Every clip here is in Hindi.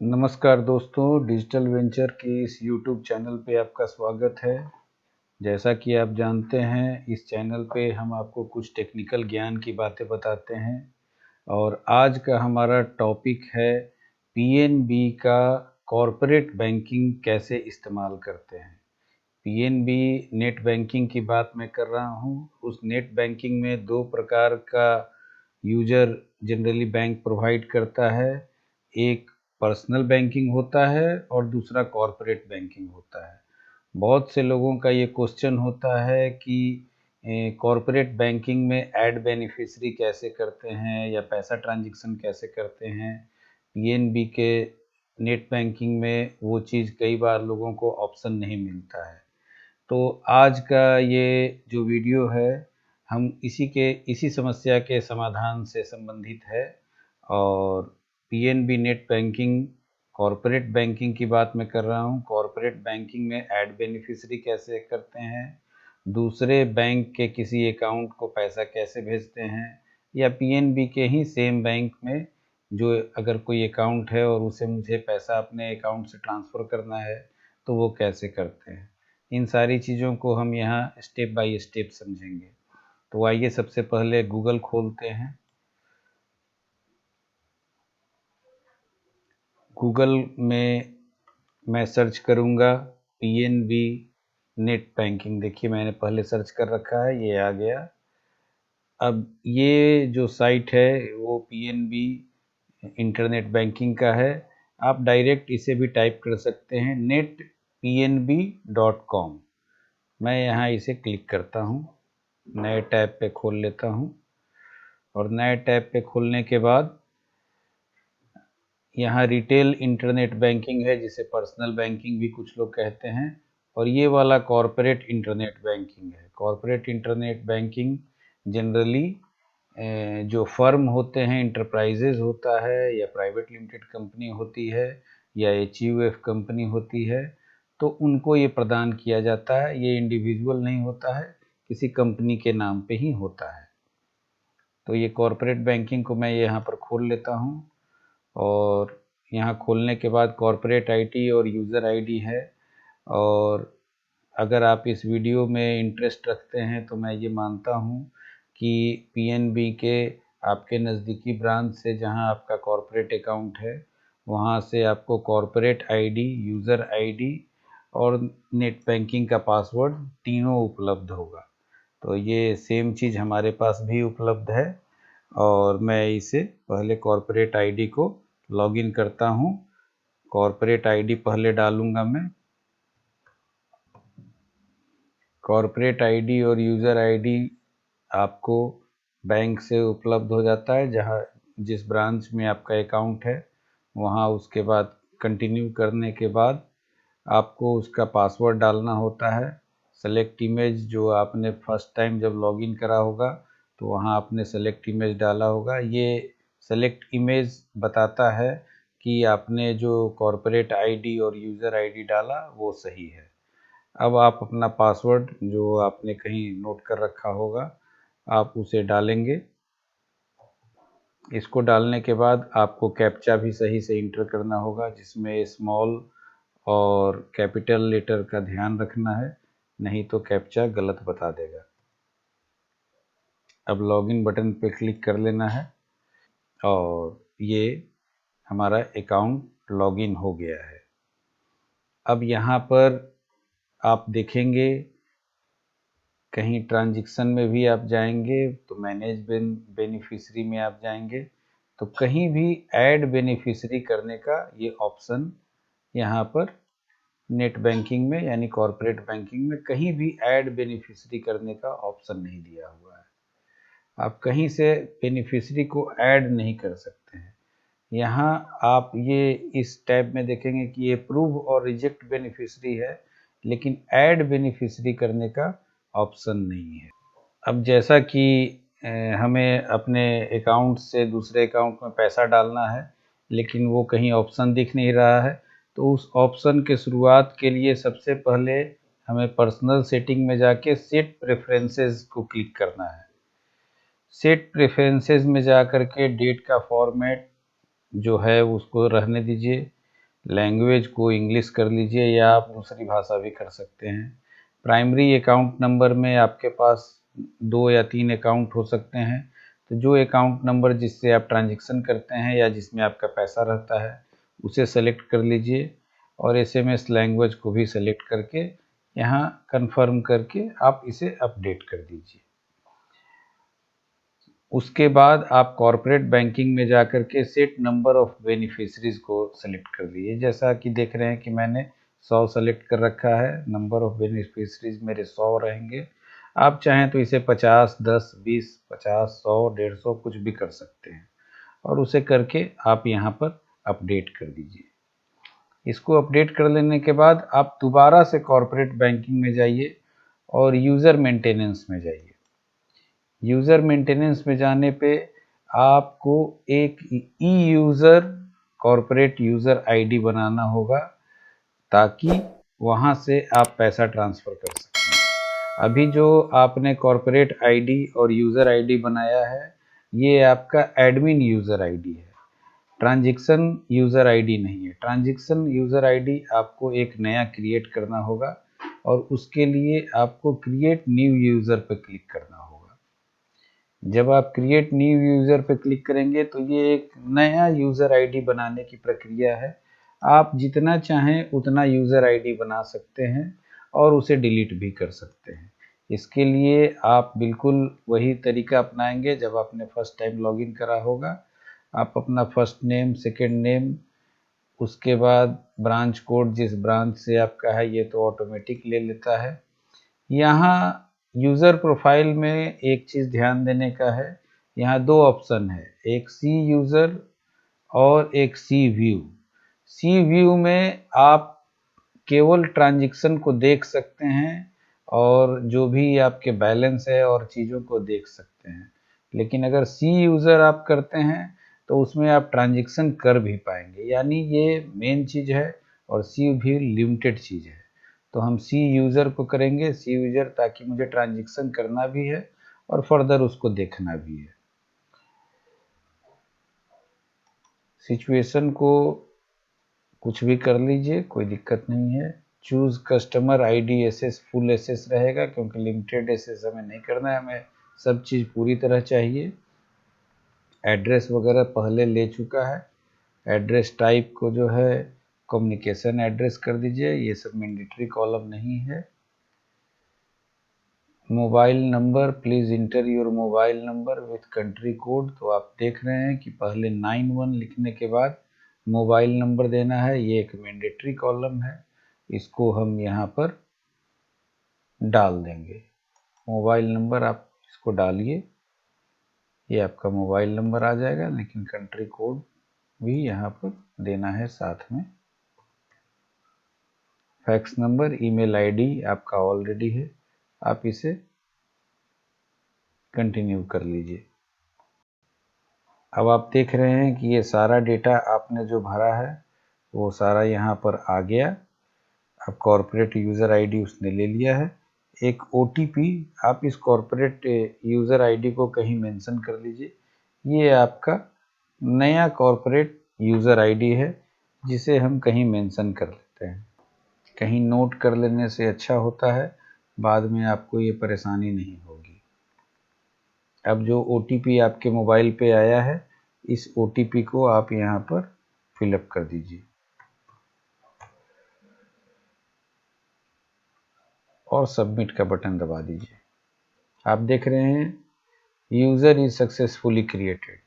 नमस्कार दोस्तों, डिजिटल वेंचर के इस यूट्यूब चैनल पे आपका स्वागत है। जैसा कि आप जानते हैं, इस चैनल पे हम आपको कुछ टेक्निकल ज्ञान की बातें बताते हैं और आज का हमारा टॉपिक है पीएनबी का कॉरपोरेट बैंकिंग कैसे इस्तेमाल करते हैं। पीएनबी नेट बैंकिंग की बात मैं कर रहा हूँ। उस नेट बैंकिंग में दो प्रकार का यूजर जनरली बैंक प्रोवाइड करता है। एक पर्सनल बैंकिंग होता है और दूसरा कॉरपोरेट बैंकिंग होता है। बहुत से लोगों का ये क्वेश्चन होता है कि कॉरपोरेट बैंकिंग में ऐड बेनिफिशियरी कैसे करते हैं या पैसा ट्रांजैक्शन कैसे करते हैं। पीएनबी के नेट बैंकिंग में वो चीज़ कई बार लोगों को ऑप्शन नहीं मिलता है। तो आज का ये जो वीडियो है, हम इसी समस्या के समाधान से संबंधित है। और PNB net banking corporate banking की बात मैं कर रहा हूँ। कॉरपोरेट बैंकिंग में ऐड बेनिफिशियरी कैसे करते हैं, दूसरे बैंक के किसी अकाउंट को पैसा कैसे भेजते हैं, या पीएनबी के ही सेम बैंक में जो अगर कोई अकाउंट है और उसे मुझे पैसा अपने अकाउंट से ट्रांसफ़र करना है तो वो कैसे करते हैं। इन सारी चीज़ों को हम यहाँ स्टेप बाय स्टेप समझेंगे। तो आइए सबसे पहले गूगल खोलते हैं। गूगल में मैं सर्च करूँगा पीएनबी नेट बैंकिंग। देखिए मैंने पहले सर्च कर रखा है, ये आ गया। अब ये जो साइट है वो पीएनबी इंटरनेट बैंकिंग का है। आप डायरेक्ट इसे भी टाइप कर सकते हैं netpnb.com। मैं यहाँ इसे क्लिक करता हूँ, नए टैब पे खोल लेता हूँ और नए टैब पे खोलने के बाद यहाँ रिटेल इंटरनेट बैंकिंग है, जिसे पर्सनल बैंकिंग भी कुछ लोग कहते हैं, और ये वाला कॉरपोरेट इंटरनेट बैंकिंग है। कॉरपोरेट इंटरनेट बैंकिंग जनरली जो फर्म होते हैं, इंटरप्राइजेज होता है या प्राइवेट लिमिटेड कंपनी होती है या एचयूएफ कंपनी होती है, तो उनको ये प्रदान किया जाता है। ये इंडिविजुअल नहीं होता है, किसी कंपनी के नाम पे ही होता है। तो ये कॉरपोरेट बैंकिंग को मैं यहाँ पर खोल लेता हूँ और यहाँ खोलने के बाद कॉरपोरेट आईडी और यूज़र आईडी है। और अगर आप इस वीडियो में इंटरेस्ट रखते हैं तो मैं ये मानता हूँ कि पीएनबी के आपके नज़दीकी ब्रांच से, जहाँ आपका कॉरपोरेट अकाउंट है, वहाँ से आपको कॉरपोरेट आईडी, यूज़र आईडी और नेट बैंकिंग का पासवर्ड तीनों उपलब्ध होगा। तो ये सेम चीज़ हमारे पास भी उपलब्ध है और मैं इसे पहले कॉरपोरेट आईडी को लॉगिन करता हूँ। कॉरपोरेट आईडी पहले डालूँगा मैं। कॉरपोरेट आईडी और यूज़र आईडी आपको बैंक से उपलब्ध हो जाता है, जहाँ जिस ब्रांच में आपका अकाउंट है वहाँ। उसके बाद कंटिन्यू करने के बाद आपको उसका पासवर्ड डालना होता है। सेलेक्ट इमेज, जो आपने फर्स्ट टाइम जब लॉगिन करा होगा तो वहाँ आपने सेलेक्ट इमेज डाला होगा। ये सेलेक्ट इमेज बताता है कि आपने जो कॉरपोरेट आईडी और यूज़र आईडी डाला वो सही है। अब आप अपना पासवर्ड जो आपने कहीं नोट कर रखा होगा, आप उसे डालेंगे। इसको डालने के बाद आपको कैप्चा भी सही से इंटर करना होगा, जिसमें स्मॉल और कैपिटल लेटर का ध्यान रखना है, नहीं तो कैप्चा गलत बता देगा। अब लॉगिन बटन पे क्लिक कर लेना है और ये हमारा अकाउंट लॉगिन हो गया है। अब यहाँ पर आप देखेंगे, कहीं ट्रांजैक्शन में भी आप जाएंगे तो मैनेज बेनिफिशियरी में आप जाएंगे तो कहीं भी ऐड बेनिफिशियरी करने का ये ऑप्शन यहाँ पर नेट बैंकिंग में यानी कॉरपोरेट बैंकिंग में कहीं भी ऐड बेनिफिशियरी करने का ऑप्शन नहीं दिया हुआ है। आप कहीं से बेनिफिशियरी को ऐड नहीं कर सकते हैं। यहाँ आप ये इस टैब में देखेंगे कि ये प्रूव और रिजेक्ट बेनिफिशियरी है, लेकिन ऐड बेनिफिशियरी करने का ऑप्शन नहीं है। अब जैसा कि हमें अपने अकाउंट से दूसरे अकाउंट में पैसा डालना है, लेकिन वो कहीं ऑप्शन दिख नहीं रहा है, तो उस ऑप्शन के शुरुआत के लिए सबसे पहले हमें पर्सनल सेटिंग में जाके सेट प्रेफरेंसेस को क्लिक करना है। सेट प्रेफरेंसेस में जा कर के डेट का फॉर्मेट जो है उसको रहने दीजिए। लैंग्वेज को इंग्लिश कर लीजिए या आप दूसरी भाषा भी कर सकते हैं। प्राइमरी अकाउंट नंबर में आपके पास 2 या 3 अकाउंट हो सकते हैं, तो जो अकाउंट नंबर जिससे आप ट्रांजैक्शन करते हैं या जिसमें आपका पैसा रहता है उसे सेलेक्ट कर लीजिए और एसएमएस लैंग्वेज को भी सेलेक्ट करके यहाँ कन्फर्म करके आप इसे अपडेट कर दीजिए। उसके बाद आप कॉर्पोरेट बैंकिंग में जाकर के सेट नंबर ऑफ बेनिफिशरीज को सेलेक्ट कर लीजिए। जैसा कि देख रहे हैं कि मैंने 100 सेलेक्ट कर रखा है, नंबर ऑफ बेनिफिशरीज मेरे 100 रहेंगे। आप चाहें तो इसे 50, 10, 20, 50, 100, 150 कुछ भी कर सकते हैं और उसे करके आप यहाँ पर अपडेट कर दीजिए। इसको अपडेट कर लेने के बाद आप दोबारा से कॉर्पोरेट बैंकिंग में जाइए और यूज़र मेंटेनेंस में जाइए। यूज़र मेंटेनेंस में जाने पे आपको एक ई यूज़र कॉर्पोरेट यूज़र आईडी बनाना होगा ताकि वहाँ से आप पैसा ट्रांसफ़र कर सकें। अभी जो आपने कॉर्पोरेट आईडी और यूज़र आईडी बनाया है ये आपका एडमिन यूज़र आईडी है, ट्रांजैक्शन यूज़र आईडी नहीं है। ट्रांजैक्शन यूज़र आईडी आपको एक नया क्रिएट करना होगा और उसके लिए आपको क्रिएट न्यू यूज़र पर क्लिक करना होगा। जब आप क्रिएट न्यू यूज़र पर क्लिक करेंगे तो ये एक नया यूज़र आईडी बनाने की प्रक्रिया है। आप जितना चाहें उतना यूज़र आईडी बना सकते हैं और उसे डिलीट भी कर सकते हैं। इसके लिए आप बिल्कुल वही तरीका अपनाएंगे जब आपने फर्स्ट टाइम लॉगिन करा होगा। आप अपना फर्स्ट नेम, सेकंड नेम, उसके बाद ब्रांच कोड जिस ब्रांच से आपका है ये तो ऑटोमेटिक ले लेता है। यहाँ यूज़र प्रोफाइल में एक चीज़ ध्यान देने का है, यहाँ 2 ऑप्शन है, एक सी यूज़र और एक सी व्यू। सी व्यू में आप केवल ट्रांजैक्शन को देख सकते हैं और जो भी आपके बैलेंस है और चीज़ों को देख सकते हैं। लेकिन अगर सी यूज़र आप करते हैं तो उसमें आप ट्रांजैक्शन कर भी पाएंगे, यानी ये मेन चीज़ है और सी व्यू लिमिटेड चीज़ है। तो हम सी यूज़र को करेंगे, सी यूज़र, ताकि मुझे ट्रांजैक्शन करना भी है और फर्दर उसको देखना भी है। सिचुएशन को कुछ भी कर लीजिए, कोई दिक्कत नहीं है। Choose customer ID SS full SS रहेगा क्योंकि लिमिटेड एसएस हमें नहीं करना है, हमें सब चीज़ पूरी तरह चाहिए। एड्रेस वगैरह पहले ले चुका है। एड्रेस टाइप को जो है कम्युनिकेशन एड्रेस कर दीजिए, ये सब मैंडेटरी कॉलम नहीं है। Mobile number, please inter your mobile number with country code. तो आप देख रहे हैं कि पहले 91 लिखने के बाद मोबाइल नंबर देना है, ये एक मैंडेटरी कॉलम है, इसको हम यहाँ पर डाल देंगे। मोबाइल नंबर आप इसको डालिए, ये आपका मोबाइल नंबर आ जाएगा, लेकिन कंट्री कोड भी यहाँ पर देना है साथ में। फैक्स नंबर, ईमेल आईडी आपका ऑलरेडी है, आप इसे कंटिन्यू कर लीजिए। अब आप देख रहे हैं कि ये सारा डेटा आपने जो भरा है वो सारा यहाँ पर आ गया। अब कॉर्पोरेट यूज़र आईडी उसने ले लिया है। एक ओटीपी आप इस कॉर्पोरेट यूज़र आईडी को कहीं मेंशन कर लीजिए। ये आपका नया कॉर्पोरेट यूज़र आईडी है जिसे हम कहीं मेंशन कर लेते हैं। कहीं नोट कर लेने से अच्छा होता है, बाद में आपको ये परेशानी नहीं होगी। अब जो ओटीपी आपके मोबाइल पे आया है इस ओटीपी को आप यहाँ पर फिलअप कर दीजिए और सबमिट का बटन दबा दीजिए। आप देख रहे हैं यूज़र इज सक्सेसफुली क्रिएटेड।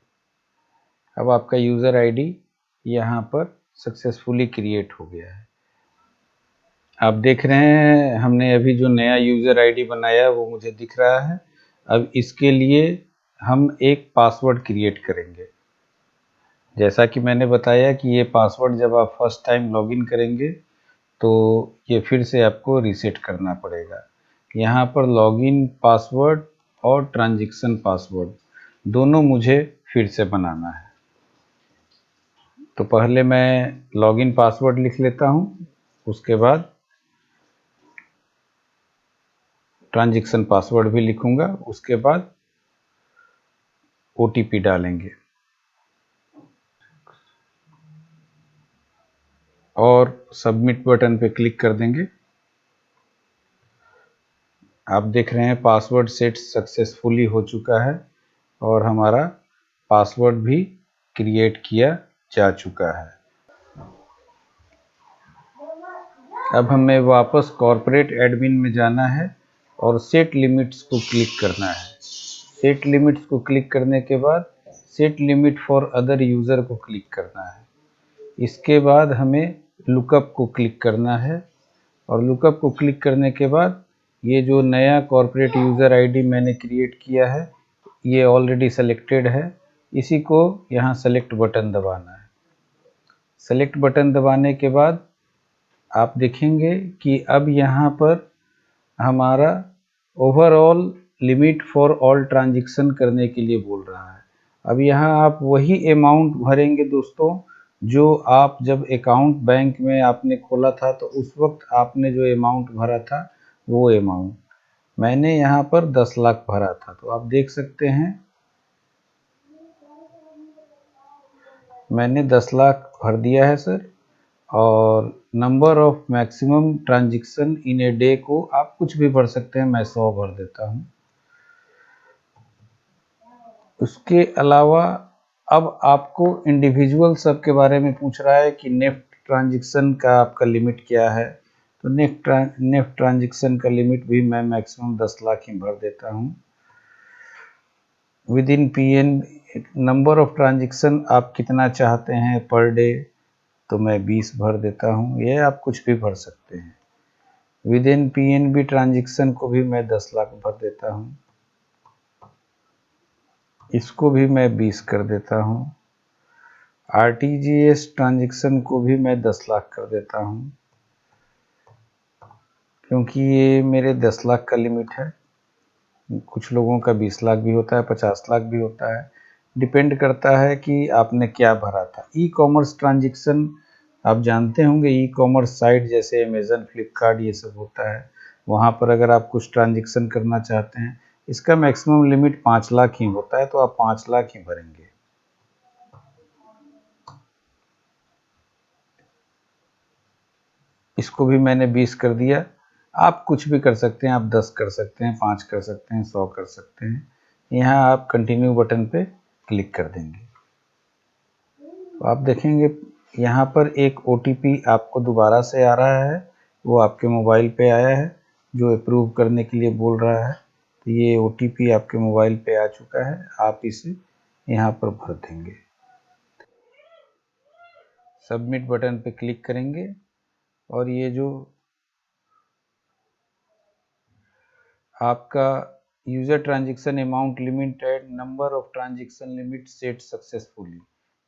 अब आपका यूज़र आईडी यहाँ पर सक्सेसफुली क्रिएट हो गया है। आप देख रहे हैं हमने अभी जो नया यूज़र आईडी बनाया वो मुझे दिख रहा है। अब इसके लिए हम एक पासवर्ड क्रिएट करेंगे। जैसा कि मैंने बताया कि ये पासवर्ड जब आप फर्स्ट टाइम लॉगिन करेंगे तो ये फिर से आपको रीसेट करना पड़ेगा। यहाँ पर लॉगिन पासवर्ड और ट्रांजैक्शन पासवर्ड दोनों मुझे फिर से बनाना है। तो पहले मैं लॉगिन पासवर्ड लिख लेता हूँ, उसके बाद ट्रांजैक्शन पासवर्ड भी लिखूँगा, उसके बाद ओटीपी डालेंगे। और सबमिट बटन पे क्लिक कर देंगे। आप देख रहे हैं पासवर्ड सेट सक्सेसफुली हो चुका है और हमारा पासवर्ड भी क्रिएट किया जा चुका है। अब हमें वापस कॉर्पोरेट एडमिन में जाना है और सेट लिमिट्स को क्लिक करना है। सेट लिमिट्स को क्लिक करने के बाद set limit for other user को क्लिक करना है। इसके बाद हमें लुकअप को क्लिक करना है और लुकअप को क्लिक करने के बाद ये जो नया कॉर्पोरेट यूज़र आईडी मैंने क्रिएट किया है ये ऑलरेडी सेलेक्टेड है। इसी को यहाँ सेलेक्ट बटन दबाना है। सेलेक्ट बटन दबाने के बाद आप देखेंगे कि अब यहाँ पर हमारा overall limit for all transaction करने के लिए बोल रहा है। अब यहाँ आप वही अमाउंट भरेंगे दोस्तों जो आप जब अकाउंट बैंक में आपने खोला था तो उस वक्त आपने जो अमाउंट भरा था वो अमाउंट। मैंने यहाँ पर 10 लाख भरा था, तो आप देख सकते हैं मैंने 10 लाख भर दिया है सर। और number of maximum transaction in a day को आप कुछ भी भर सकते हैं, मैं 100 भर देता हूँ। उसके अलावा अब आपको इंडिविजुअल सब के बारे में पूछ रहा है कि नेफ्ट ट्रांजैक्शन का आपका लिमिट क्या है। तो नेफ्ट ट्रांजैक्शन का लिमिट भी मैं मैक्सिमम 10 लाख ही भर देता हूँ। With in PN number of transaction आप कितना चाहते हैं पर डे, तो मैं 20 भर देता हूँ। ये आप कुछ भी भर सकते हैं। विद इन पीएनबी ट्रांजैक्शन को भी मैं 10 लाख भर देता हूँ। इसको भी मैं 20 कर देता हूँ। आरटीजीएस ट्रांजैक्शन को भी मैं 10 लाख कर देता हूँ क्योंकि ये मेरे 10 लाख का लिमिट है। कुछ लोगों का 20 लाख भी होता है, 50 लाख भी होता है, डिपेंड करता है कि आपने क्या भरा था। ई कॉमर्स ट्रांजैक्शन आप जानते होंगे, ई कॉमर्स साइट जैसे अमेज़न, फ्लिपकार्ट ये सब होता है। वहाँ पर अगर आप कुछ ट्रांजैक्शन करना चाहते हैं, इसका मैक्सिमम लिमिट 5 लाख ही होता है, तो आप 5 लाख ही भरेंगे। इसको भी मैंने 20 कर दिया। आप कुछ भी कर सकते हैं, आप 10 कर सकते हैं, 5 कर सकते हैं, 100 कर सकते हैं। यहाँ आप कंटिन्यू बटन पे क्लिक कर देंगे तो आप देखेंगे यहाँ पर एक OTP आपको दोबारा से आ रहा है, वो आपके मोबाइल पे आया है जो अप्रूव करने के लिए बोल रहा है। तो ये OTP आपके मोबाइल पे आ चुका है, आप इसे यहाँ पर भर देंगे। सबमिट बटन पे क्लिक करेंगे और ये जो आपका user transaction amount limited number of transaction limit set successfully,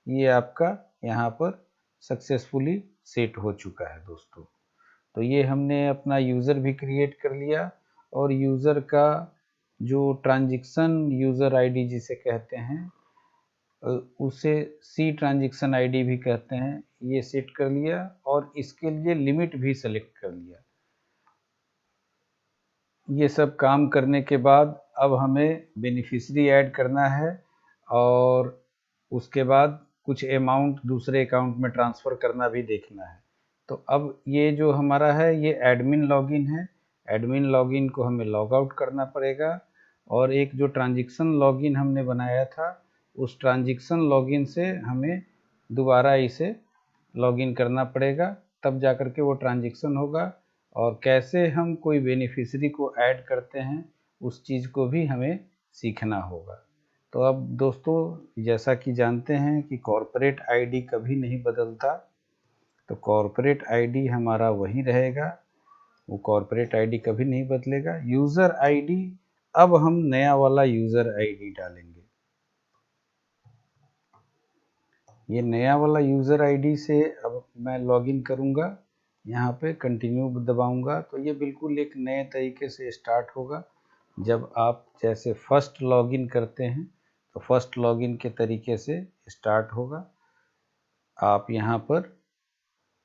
ये आपका यहाँ पर सक्सेसफुली सेट हो चुका है दोस्तों। तो ये हमने अपना यूज़र भी क्रिएट कर लिया और यूज़र का जो ट्रांजैक्शन यूज़र आईडी जिसे कहते हैं उसे सी ट्रांजैक्शन आईडी भी कहते हैं, ये सेट कर लिया और इसके लिए लिमिट भी सेलेक्ट कर लिया। ये सब काम करने के बाद अब हमें बेनिफिशियरी ऐड करना है और उसके बाद कुछ अमाउंट दूसरे अकाउंट में ट्रांसफ़र करना भी देखना है। तो अब ये जो हमारा है ये एडमिन लॉगिन है। एडमिन लॉगिन को हमें लॉग आउट करना पड़ेगा और एक जो ट्रांजैक्शन लॉगिन हमने बनाया था उस ट्रांजैक्शन लॉगिन से हमें दोबारा इसे लॉगिन करना पड़ेगा, तब जा कर के वो ट्रांजैक्शन होगा। और कैसे हम कोई बेनिफिशियरी को ऐड करते हैं उस चीज़ को भी हमें सीखना होगा। तो अब दोस्तों जैसा कि जानते हैं कि कॉर्पोरेट आईडी कभी नहीं बदलता, तो कॉर्पोरेट आईडी हमारा वही रहेगा, वो कॉर्पोरेट आईडी कभी नहीं बदलेगा। यूज़र आईडी अब हम नया वाला यूज़र आईडी डालेंगे। ये नया वाला यूज़र आईडी से अब मैं लॉगिन करूँगा, यहाँ पे कंटिन्यू दबाऊँगा तो ये बिल्कुल एक नए तरीके से स्टार्ट होगा। जब आप जैसे फर्स्ट लॉगिन करते हैं तो फर्स्ट लॉगिन के तरीके से स्टार्ट होगा। आप यहाँ पर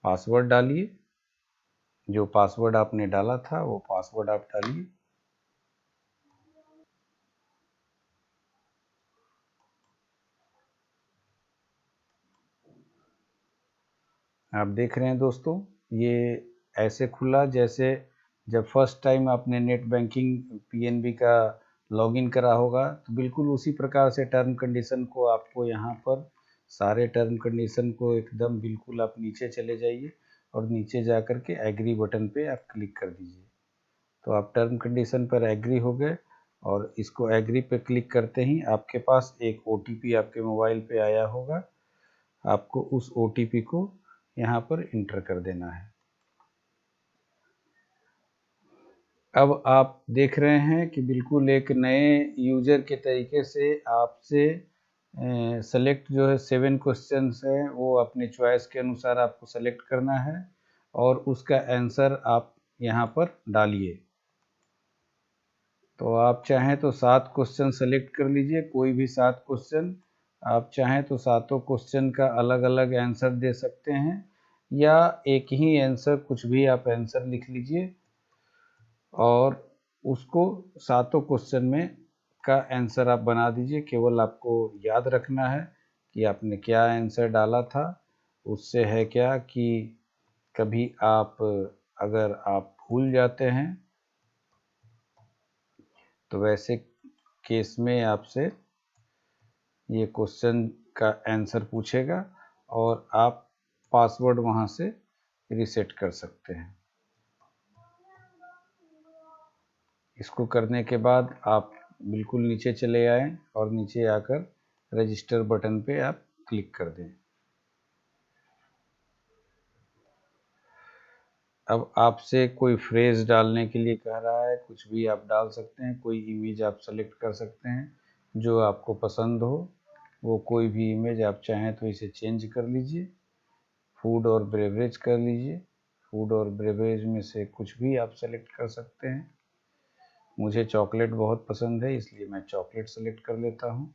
पासवर्ड डालिए, जो पासवर्ड आपने डाला था वो पासवर्ड आप डालिए। आप देख रहे हैं दोस्तों, ये ऐसे खुला जैसे जब फर्स्ट टाइम आपने नेट बैंकिंग पीएनबी का लॉगिन करा होगा, तो बिल्कुल उसी प्रकार से टर्म कंडीशन को आपको यहाँ पर सारे टर्म कंडीशन को एकदम बिल्कुल आप नीचे चले जाइए और नीचे जा कर के एग्री बटन पे आप क्लिक कर दीजिए। तो आप टर्म कंडीशन पर एग्री हो गए और इसको एग्री पे क्लिक करते ही आपके पास एक ओटीपी आपके मोबाइल पे आया होगा। आपको उस ओटीपी को यहाँ पर इंटर कर देना है। अब आप देख रहे हैं कि बिल्कुल एक नए यूजर के तरीके से आपसे सेलेक्ट जो है 7 क्वेश्चंस है वो अपने चॉइस के अनुसार आपको सेलेक्ट करना है और उसका आंसर आप यहाँ पर डालिए। तो आप चाहें तो 7 क्वेश्चन सेलेक्ट कर लीजिए, कोई भी 7 क्वेश्चन। आप चाहें तो सातों क्वेश्चन का अलग अलग आंसर दे सकते हैं या एक ही आंसर, कुछ भी आप आंसर लिख लीजिए और उसको सातों क्वेश्चन में का आंसर आप बना दीजिए। केवल आपको याद रखना है कि आपने क्या आंसर डाला था। उससे है क्या कि कभी आप अगर आप भूल जाते हैं तो वैसे केस में आपसे ये क्वेश्चन का आंसर पूछेगा और आप पासवर्ड वहाँ से रीसेट कर सकते हैं। इसको करने के बाद आप बिल्कुल नीचे चले आएँ और नीचे आकर रजिस्टर बटन पे आप क्लिक कर दें। अब आपसे कोई फ्रेज डालने के लिए कह रहा है, कुछ भी आप डाल सकते हैं। कोई इमेज आप सेलेक्ट कर सकते हैं जो आपको पसंद हो, वो कोई भी इमेज आप चाहें तो इसे चेंज कर लीजिए। फूड और ब्रेवरेज कर लीजिए। फूड और ब्रेवरेज में से कुछ भी आप सेलेक्ट कर सकते हैं। मुझे चॉकलेट बहुत पसंद है इसलिए मैं चॉकलेट सेलेक्ट कर लेता हूँ।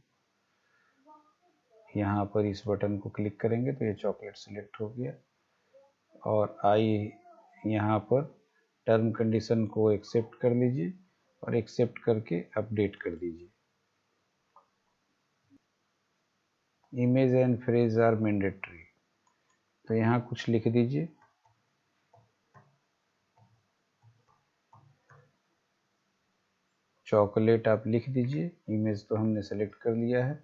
यहाँ पर इस बटन को क्लिक करेंगे तो ये चॉकलेट सेलेक्ट हो गया और यहाँ पर टर्म कंडीशन को एक्सेप्ट कर लीजिए और एक्सेप्ट करके अपडेट कर दीजिए। Image and phrase are mandatory, तो यहाँ कुछ लिख दीजिए। चॉकलेट आप लिख दीजिए। इमेज तो हमने सेलेक्ट कर लिया है।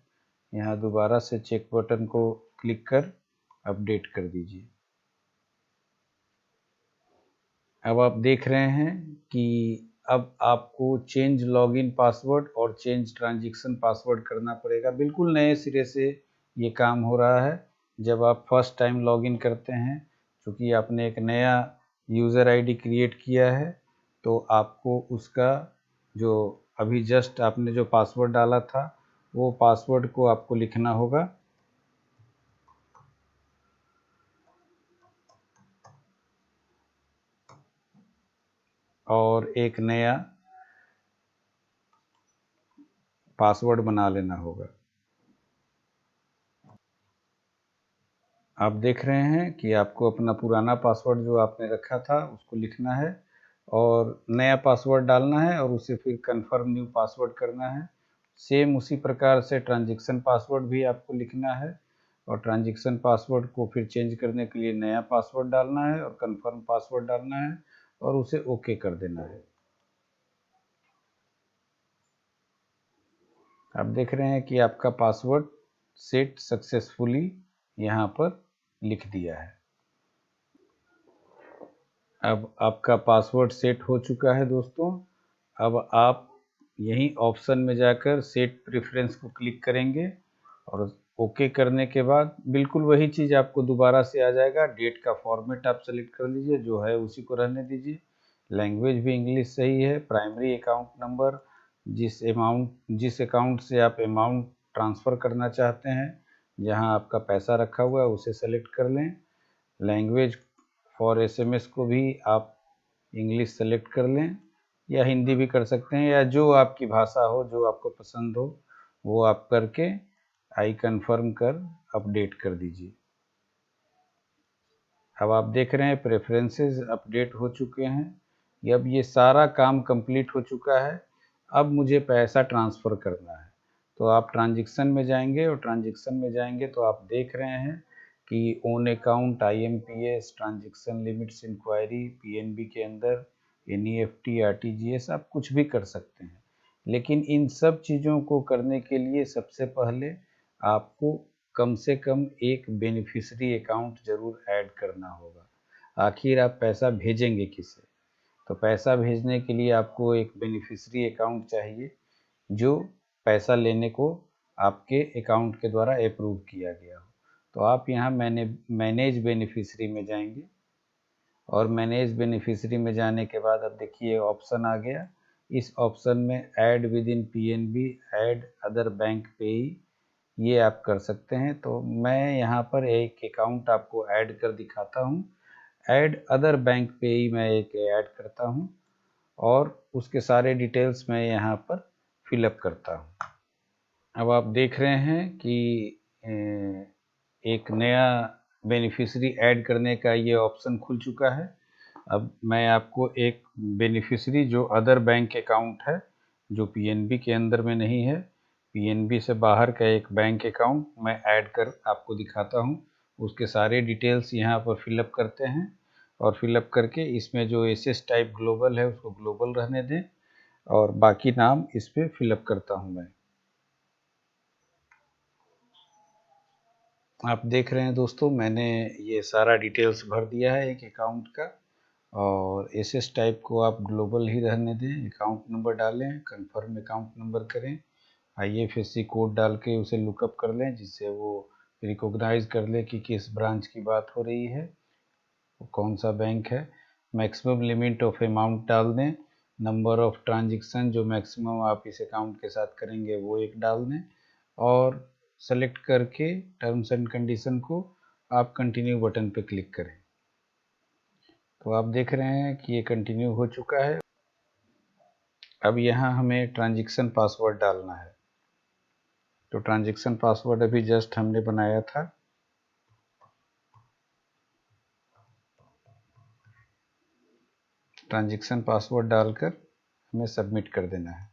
यहाँ दोबारा से चेक बटन को क्लिक कर अपडेट कर दीजिए। अब आप देख रहे हैं कि अब आपको चेंज लॉगिन पासवर्ड और चेंज ट्रांजैक्शन पासवर्ड करना पड़ेगा। बिल्कुल नए सिरे से ये काम हो रहा है। जब आप फर्स्ट टाइम लॉगिन करते हैं, क्योंकि आपने एक नया यूज़र आईडी क्रिएट किया है, तो आपको उसका जो अभी जस्ट आपने जो पासवर्ड डाला था वो पासवर्ड को आपको लिखना होगा और एक नया पासवर्ड बना लेना होगा। आप देख रहे हैं कि आपको अपना पुराना पासवर्ड जो आपने रखा था उसको लिखना है और नया पासवर्ड डालना है और उसे फिर कंफर्म न्यू पासवर्ड करना है। सेम उसी प्रकार से ट्रांजैक्शन पासवर्ड भी आपको लिखना है और ट्रांजैक्शन पासवर्ड को फिर चेंज करने के लिए नया पासवर्ड डालना है और कंफर्म पासवर्ड डालना है और उसे ओके कर देना है। आप देख रहे हैं कि आपका पासवर्ड सेट सक्सेसफुली यहाँ पर लिख दिया है। अब आपका पासवर्ड सेट हो चुका है दोस्तों। अब आप यहीं ऑप्शन में जाकर सेट प्रेफरेंस को क्लिक करेंगे और ओके करने के बाद बिल्कुल वही चीज़ आपको दोबारा से आ जाएगा। डेट का फॉर्मेट आप सेलेक्ट कर लीजिए, जो है उसी को रहने दीजिए। लैंग्वेज भी इंग्लिश सही है। प्राइमरी अकाउंट नंबर, जिस अकाउंट से आप अमाउंट ट्रांसफ़र करना चाहते हैं, जहां आपका पैसा रखा हुआ है, उसे सेलेक्ट कर लें। लैंग्वेज फॉर एसएमएस को भी आप इंग्लिश सेलेक्ट कर लें या हिंदी भी कर सकते हैं, या जो आपकी भाषा हो, जो आपको पसंद हो, वो आप करके आई कन्फर्म कर अपडेट कर दीजिए। अब आप देख रहे हैं प्रेफरेंसेस अपडेट हो चुके हैं। अब ये सारा काम कंप्लीट हो चुका है। अब मुझे पैसा ट्रांसफ़र करना है, तो आप ट्रांजैक्शन में जाएंगे और ट्रांजैक्शन में जाएंगे तो आप देख रहे हैं कि on account IMPS, transaction limits inquiry, PNB के अंदर NEFT, RTGS आप कुछ भी कर सकते हैं। लेकिन इन सब चीज़ों को करने के लिए सबसे पहले आपको कम से कम एक बेनिफिशियरी अकाउंट ज़रूर ऐड करना होगा। आखिर आप पैसा भेजेंगे किसे? तो पैसा भेजने के लिए आपको एक बेनिफिशियरी अकाउंट चाहिए जो पैसा लेने को आपके अकाउंट के द्वारा अप्रूव किया गया हो। तो आप यहाँ मैनेज बेनिफिशियरी में जाएंगे और मैनेज बेनिफिशियरी में जाने के बाद अब देखिए ऑप्शन आ गया। इस ऑप्शन में add with in PNB, add other bank पेई, ये आप कर सकते हैं। तो मैं यहाँ पर एक अकाउंट आपको ऐड कर दिखाता हूँ। ऐड अदर बैंक पेई मैं एक ऐड करता हूँ और उसके सारे डिटेल्स मैं यहाँ पर फिलअप करता हूँ। अब आप देख रहे हैं कि एक नया बेनिफिशियरी ऐड करने का ये ऑप्शन खुल चुका है। अब मैं आपको एक बेनिफिशियरी जो अदर बैंक अकाउंट है, जो PNB के अंदर में नहीं है, PNB से बाहर का एक बैंक अकाउंट मैं ऐड कर आपको दिखाता हूँ। उसके सारे डिटेल्स यहाँ पर फिलअप करते हैं और फिलअप करके इसमें जो SS टाइप ग्लोबल है उसको ग्लोबल रहने दें और बाकी नाम इस पर फिलअप करता हूँ मैं। आप देख रहे हैं दोस्तों, मैंने ये सारा डिटेल्स भर दिया है एक अकाउंट का और SS टाइप को आप ग्लोबल ही रहने दें। अकाउंट नंबर डालें, कंफर्म अकाउंट नंबर करें, IFSC कोड डाल के उसे लुकअप कर लें जिससे वो रिकॉग्नाइज कर ले कि किस ब्रांच की बात हो रही है, कौन सा बैंक है। मैक्सिमम लिमिट ऑफ अमाउंट डाल दें, नंबर ऑफ ट्रांजैक्शन जो मैक्सिमम आप इस अकाउंट के साथ करेंगे वो एक डाल दें और सेलेक्ट करके टर्म्स एंड कंडीशन को आप कंटिन्यू बटन पे क्लिक करें। तो आप देख रहे हैं कि ये कंटिन्यू हो चुका है। अब यहाँ हमें ट्रांजैक्शन पासवर्ड डालना है। तो ट्रांजैक्शन पासवर्ड अभी जस्ट हमने बनाया था। ट्रांजैक्शन पासवर्ड डालकर हमें सबमिट कर देना है।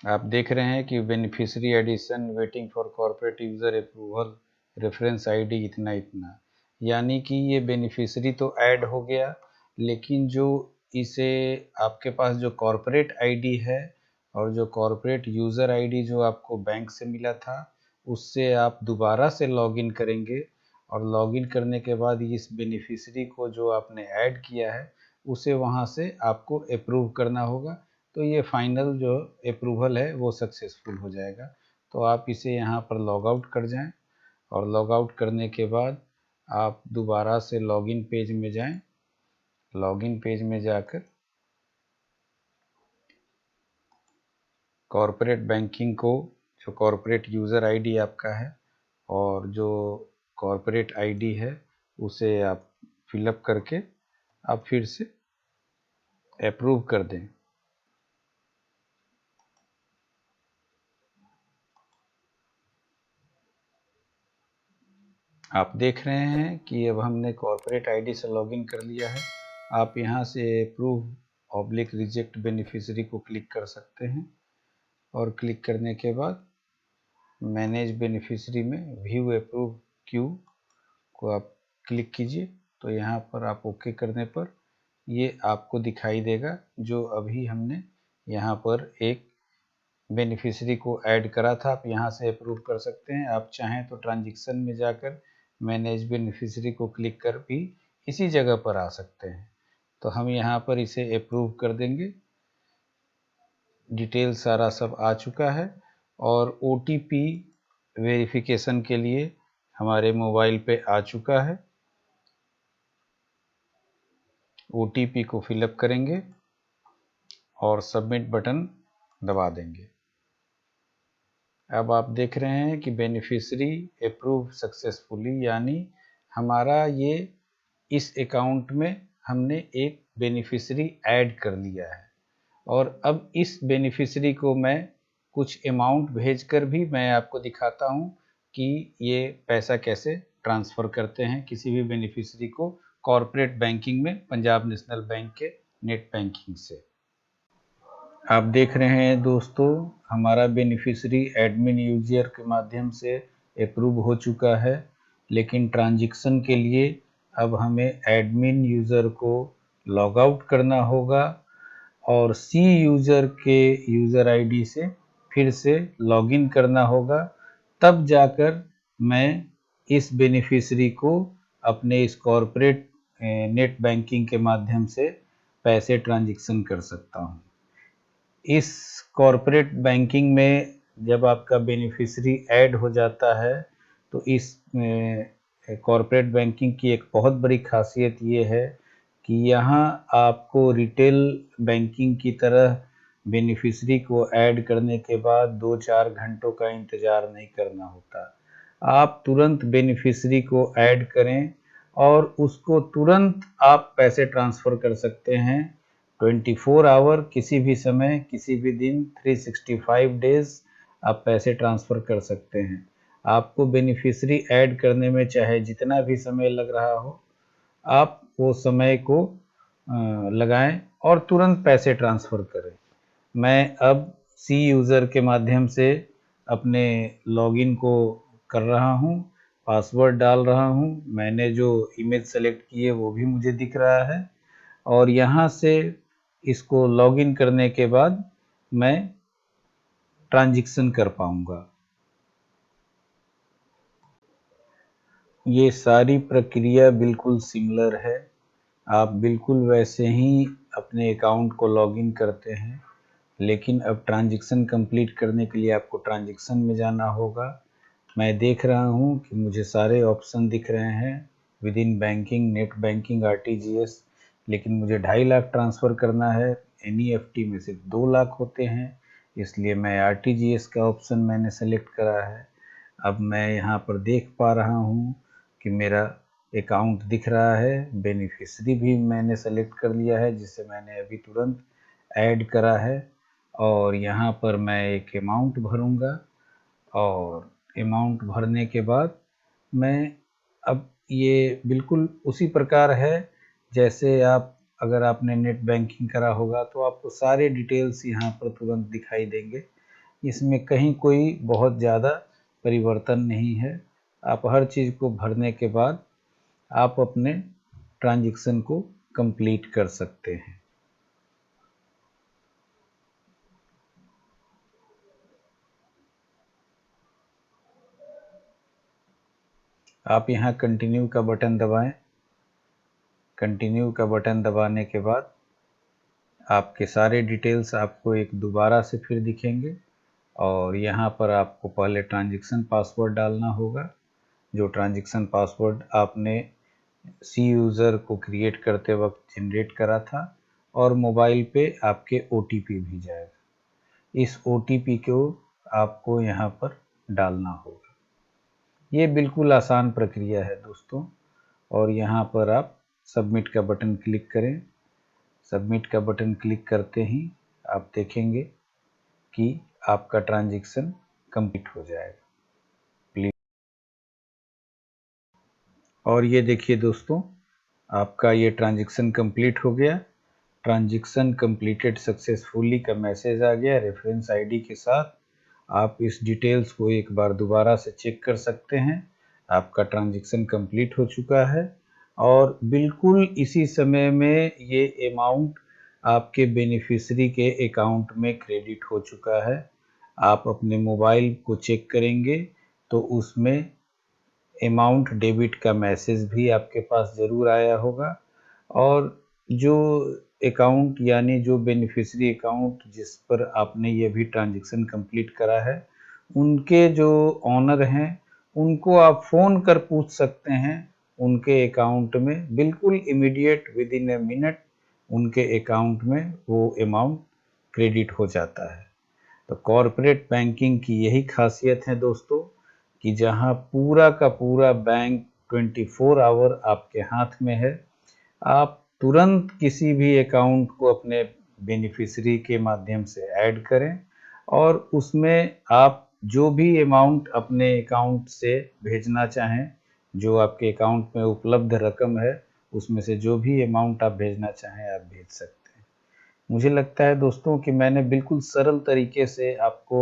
आप देख रहे हैं कि beneficiary addition, waiting for corporate user approval, reference ID इतना इतना, यानी कि ये बेनिफिशियरी तो ऐड हो गया, लेकिन जो इसे आपके पास जो कॉर्पोरेट आईडी है और जो कॉर्पोरेट यूज़र आईडी जो आपको बैंक से मिला था उससे आप दोबारा से लॉगिन करेंगे और लॉगिन करने के बाद इस बेनिफिशियरी को जो आपने ऐड किया है उसे वहाँ से आपको अप्रूव करना होगा। तो ये फाइनल जो अप्रूवल है वो सक्सेसफुल हो जाएगा। तो आप इसे यहाँ पर लॉग आउट कर जाएं और लॉग आउट करने के बाद आप दोबारा से लॉगिन पेज में जाएं। लॉगिन पेज में जाकर कॉर्पोरेट बैंकिंग को, जो कॉर्पोरेट यूज़र आईडी आपका है और जो कॉर्पोरेट आईडी है उसे आप फिलअप करके आप फिर से अप्रूव कर दें। आप देख रहे हैं कि अब हमने कॉर्पोरेट आईडी से लॉगिन कर लिया है। आप यहाँ से अप्रूव / रिजेक्ट बेनिफिशियरी को क्लिक कर सकते हैं और क्लिक करने के बाद मैनेज बेनिफिशियरी में व्यू अप्रूव क्यू को आप क्लिक कीजिए। तो यहाँ पर आप ओके करने पर ये आपको दिखाई देगा जो अभी हमने यहाँ पर एक बेनिफिशियरी को ऐड करा था। आप यहाँ से अप्रूव कर सकते हैं। आप चाहें तो ट्रांजैक्शन में जाकर मैनेज बेनिफिशियरी को क्लिक कर भी इसी जगह पर आ सकते हैं। तो हम यहाँ पर इसे अप्रूव कर देंगे। डिटेल सारा सब आ चुका है और OTP वेरिफिकेशन के लिए हमारे मोबाइल पे आ चुका है। OTP को फिलअप करेंगे और सबमिट बटन दबा देंगे। अब आप देख रहे हैं कि बेनिफिशियरी अप्रूव सक्सेसफुली, यानी हमारा ये इस अकाउंट में हमने एक बेनिफिशियरी ऐड कर लिया है और अब इस बेनिफिशियरी को मैं कुछ अमाउंट भेजकर भी मैं आपको दिखाता हूँ कि ये पैसा कैसे ट्रांसफ़र करते हैं किसी भी बेनिफिशियरी को कॉर्पोरेट बैंकिंग में पंजाब नेशनल बैंक के नेट बैंकिंग से। आप देख रहे हैं दोस्तों, हमारा बेनिफिशियरी एडमिन यूजर के माध्यम से अप्रूव हो चुका है, लेकिन ट्रांजैक्शन के लिए अब हमें एडमिन यूज़र को लॉग आउट करना होगा और सी यूज़र के यूज़र आईडी से फिर से लॉगिन करना होगा, तब जाकर मैं इस बेनिफिशियरी को अपने इस कॉर्पोरेट नेट बैंकिंग के माध्यम से पैसे ट्रांजैक्शन कर सकता हूँ। इस कॉर्पोरेट बैंकिंग में जब आपका बेनिफिशियरी ऐड हो जाता है तो इस कॉर्पोरेट बैंकिंग की एक बहुत बड़ी खासियत ये है कि यहाँ आपको रिटेल बैंकिंग की तरह बेनिफिशियरी को ऐड करने के बाद 2-4 घंटों का इंतज़ार नहीं करना होता। आप तुरंत बेनिफिशियरी को ऐड करें और उसको तुरंत आप पैसे ट्रांसफ़र कर सकते हैं। 24 आवर किसी भी समय, किसी भी दिन, 365 डेज़ आप पैसे ट्रांसफ़र कर सकते हैं। आपको बेनिफिशियरी ऐड करने में चाहे जितना भी समय लग रहा हो, आप वो समय को लगाएं और तुरंत पैसे ट्रांसफ़र करें। मैं अब सी यूज़र के माध्यम से अपने लॉगिन को कर रहा हूँ, पासवर्ड डाल रहा हूँ। मैंने जो इमेज सेलेक्ट की है वो भी मुझे दिख रहा है और यहाँ से इसको लॉगिन करने के बाद मैं ट्रांजैक्शन कर पाऊँगा। ये सारी प्रक्रिया बिल्कुल सिमिलर है। आप बिल्कुल वैसे ही अपने अकाउंट को लॉगिन करते हैं, लेकिन अब ट्रांजैक्शन कंप्लीट करने के लिए आपको ट्रांजैक्शन में जाना होगा। मैं देख रहा हूँ कि मुझे सारे ऑप्शन दिख रहे हैं with in banking, net banking, RTGS, लेकिन मुझे 2.5 लाख ट्रांसफ़र करना है। एनईएफटी में सिर्फ 2 लाख होते हैं, इसलिए मैं आरटीजीएस का ऑप्शन मैंने सेलेक्ट करा है। अब मैं यहाँ पर देख पा रहा हूँ कि मेरा अकाउंट दिख रहा है, बेनिफिशियरी भी मैंने सेलेक्ट कर लिया है जिसे मैंने अभी तुरंत ऐड करा है और यहाँ पर मैं एक अमाउंट भरूँगा और अमाउंट भरने के बाद मैं अब ये बिल्कुल उसी प्रकार है जैसे आप अगर आपने नेट बैंकिंग करा होगा तो आपको सारे डिटेल्स यहाँ पर तुरंत दिखाई देंगे। इसमें कहीं कोई बहुत ज़्यादा परिवर्तन नहीं है। आप हर चीज़ को भरने के बाद आप अपने ट्रांजैक्शन को कंप्लीट कर सकते हैं। आप यहाँ कंटिन्यू का बटन दबाएं। कंटिन्यू का बटन दबाने के बाद आपके सारे डिटेल्स आपको एक दोबारा से फिर दिखेंगे और यहाँ पर आपको पहले ट्रांजैक्शन पासवर्ड डालना होगा, जो ट्रांजैक्शन पासवर्ड आपने सी यूज़र को क्रिएट करते वक्त जनरेट करा था और मोबाइल पे आपके ओटीपी भी जाएगा। इस ओटीपी को आपको यहाँ पर डालना होगा। ये बिल्कुल आसान प्रक्रिया है दोस्तों और यहाँ पर आप सबमिट का बटन क्लिक करें। सबमिट का बटन क्लिक करते ही आप देखेंगे कि आपका ट्रांजैक्शन कंप्लीट हो जाएगा। और ये देखिए दोस्तों, आपका ये ट्रांजैक्शन कंप्लीट हो गया। ट्रांजैक्शन कंप्लीटेड सक्सेसफुली का मैसेज आ गया रेफरेंस आईडी के साथ। आप इस डिटेल्स को एक बार दोबारा से चेक कर सकते हैं। आपका ट्रांजैक्शन कंप्लीट हो चुका है और बिल्कुल इसी समय में ये अमाउंट आपके बेनिफिशियरी के अकाउंट में क्रेडिट हो चुका है। आप अपने मोबाइल को चेक करेंगे तो उसमें अमाउंट डेबिट का मैसेज भी आपके पास ज़रूर आया होगा और जो अकाउंट यानी जो बेनिफिशियरी अकाउंट जिस पर आपने ये भी ट्रांजैक्शन कंप्लीट करा है, उनके जो ऑनर हैं उनको आप फ़ोन कर पूछ सकते हैं। उनके अकाउंट में बिल्कुल immediate with in a minute उनके अकाउंट में वो अमाउंट क्रेडिट हो जाता है। तो कॉर्पोरेट बैंकिंग की यही खासियत है दोस्तों कि जहां पूरा का पूरा बैंक 24 आवर आपके हाथ में है। आप तुरंत किसी भी अकाउंट को अपने बेनिफिशियरी के माध्यम से ऐड करें और उसमें आप जो भी अमाउंट अपने अकाउंट से भेजना चाहें, जो आपके अकाउंट में उपलब्ध रकम है उसमें से जो भी अमाउंट आप भेजना चाहें आप भेज सकते हैं। मुझे लगता है दोस्तों कि मैंने बिल्कुल सरल तरीके से आपको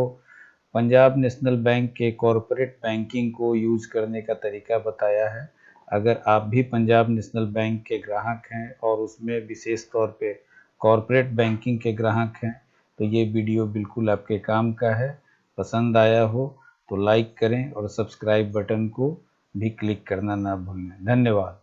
पंजाब नेशनल बैंक के कॉरपोरेट बैंकिंग को यूज़ करने का तरीका बताया है। अगर आप भी पंजाब नेशनल बैंक के ग्राहक हैं और उसमें विशेष तौर पे कॉरपोरेट बैंकिंग के ग्राहक हैं तो ये वीडियो बिल्कुल आपके काम का है। पसंद आया हो तो लाइक करें और सब्सक्राइब बटन को भी क्लिक करना ना भूलें। धन्यवाद।